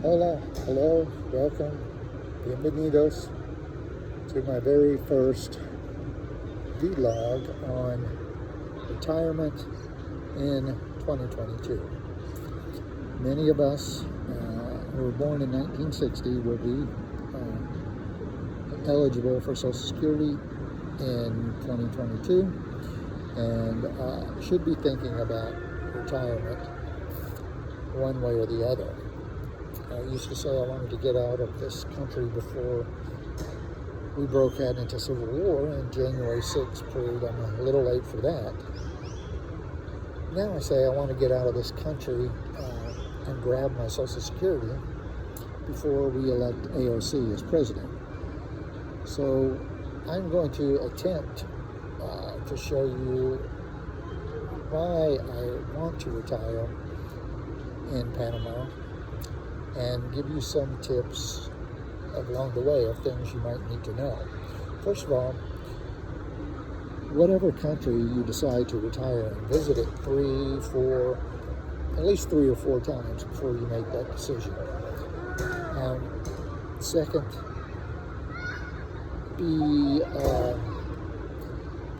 Hola, hello, welcome, bienvenidos to my very first vlog on retirement in 2022. Many of us who were born in 1960 will be eligible for Social Security in 2022 and should be thinking about retirement one way or the other. I used to say I wanted to get out of this country before we broke out into civil war, and January 6th proved I'm a little late for that. Now I say I want to get out of this country and grab my Social Security before we elect AOC as president. So I'm going to attempt to show you why I want to retire in Panama and give you some tips along the way of things you might need to know. First of all, whatever country you decide to retire in, visit it at least three or four times before you make that decision. Second, be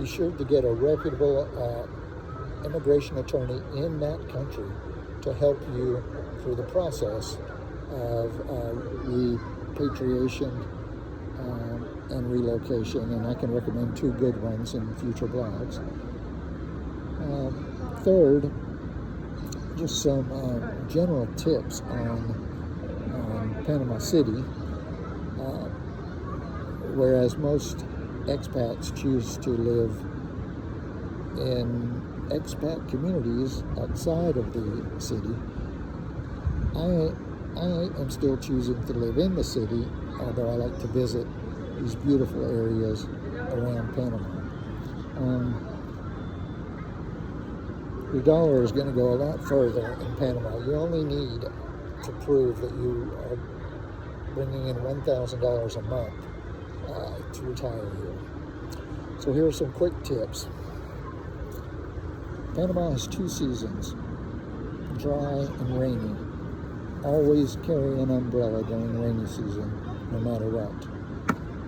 sure to get a reputable immigration attorney in that country to help you through the process of repatriation and relocation, and I can recommend two good ones in future blogs. Third, just some general tips on Panama City. Whereas most expats choose to live in expat communities outside of the city, I am still choosing to live in the city, although I like to visit these beautiful areas around Panama. Your dollar is going to go a lot further in Panama. You only need to prove that you are bringing in $1,000 a month to retire here. So here are some quick tips. Panama has two seasons, dry and rainy. Always carry an umbrella during rainy season, no matter what.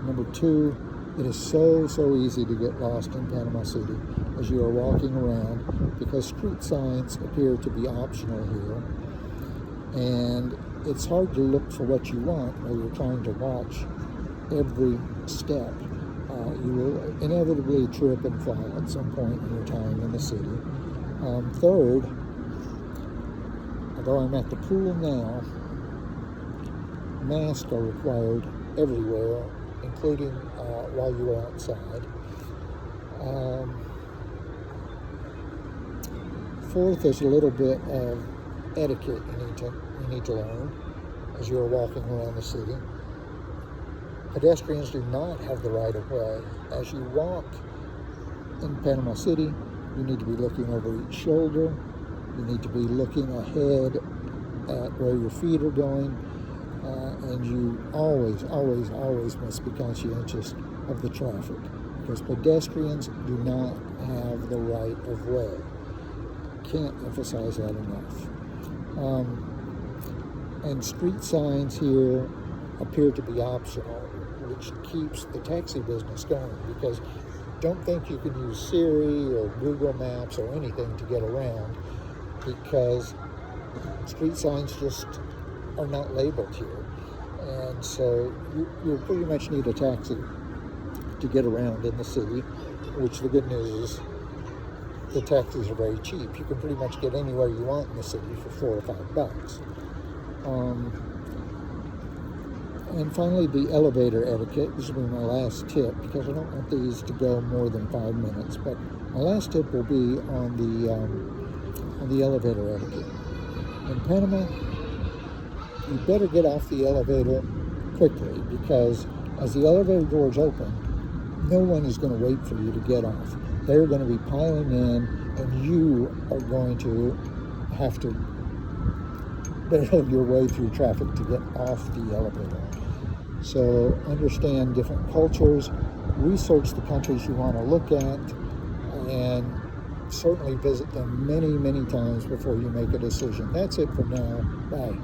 Number two, it is so easy to get lost in Panama City as you are walking around because street signs appear to be optional here. And it's hard to look for what you want while you're trying to watch every step. You will inevitably trip and fall at some point in your time in the city. Third, although I'm at the pool now, masks are required everywhere, including while you are outside. Fourth is a little bit of etiquette you need to learn as you are walking around the city. Pedestrians do not have the right of way. As you walk in Panama City, you need to be looking over each shoulder. You need to be looking ahead at where your feet are going. And you always must be conscientious of the traffic, because pedestrians do not have the right of way. Can't emphasize that enough. And street signs here appear to be optional, which keeps the taxi business going, because don't think you can use Siri or Google Maps or anything to get around, because street signs just are not labeled here. And so you pretty much need a taxi to get around in the city, which the good news is the taxis are very cheap. You can pretty much get anywhere you want in the city for $4 or $5. And finally, the elevator etiquette. This will be my last tip, because I don't want these to go more than 5 minutes. But my last tip will be on the elevator etiquette. In Panama, you better get off the elevator quickly, because as the elevator doors open, no one is going to wait for you to get off. They're going to be piling in, and you are going to have to barrel your way through traffic to get off the elevator. So understand different cultures, research the countries you want to look at, and certainly visit them many times before you make a decision. That's it for now. Bye.